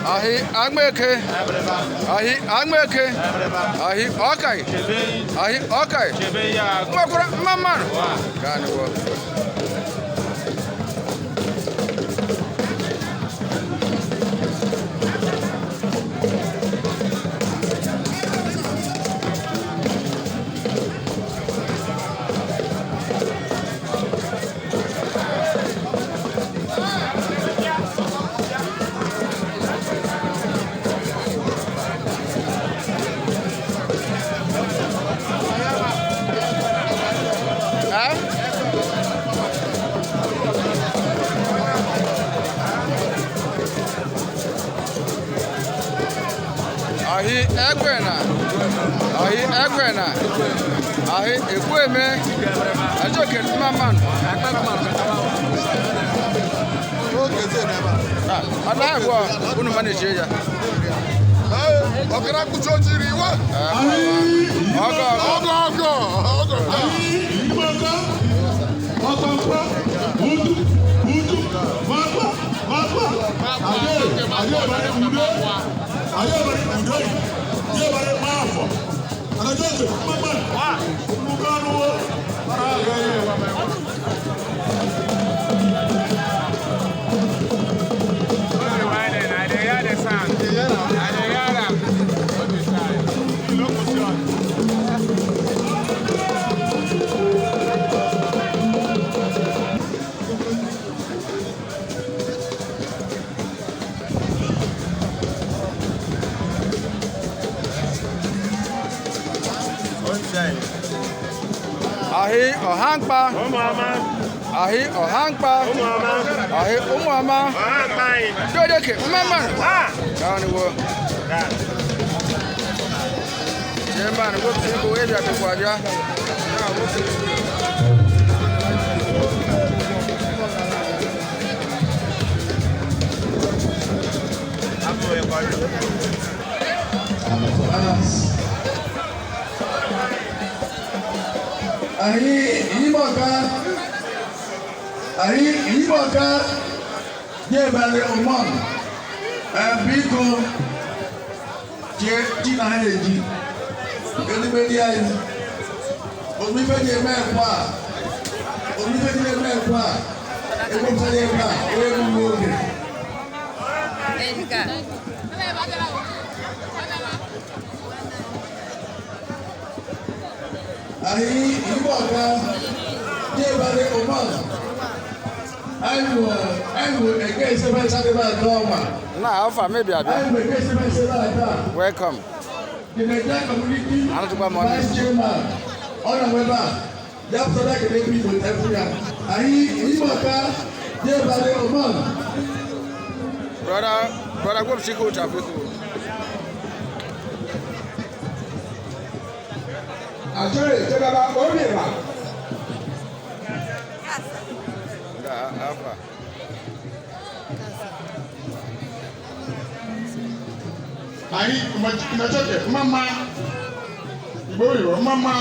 Ahi Agmeke. Ahi Agmeke. Ahi Okay. Ahi Okay. Makura Maman. Gani wo. Ahi Ekwena. Ahi Ekwena. Ahi Ekweme. Ajoke Maman. Ada wo unu manage ya. Okara kuchojiri wa. Ogo. Ahi Ohangpa. Ahi Ohangpa. Ahi Umama. Dodeke Maman. Gani wo. Jemban wo tigo eja to kwaja. Ahi Iboka Jebale Oman Biko Tina Heji Anybody else? Omifeje mekwa Ekomsale mekwa Ewu mwoge Ahi Iboka Jebale Oman I'm against the Na alpha maybe abi. Welcome. The Nigerian community vice chairman Honorable Yapsoda Kedepi with everyone. Ahi Iboka Jebale Oman. Brother go see coach Africa. Actually, Jebala Obiera. Alpha. Ahi unachoke mama. Iboyo mama.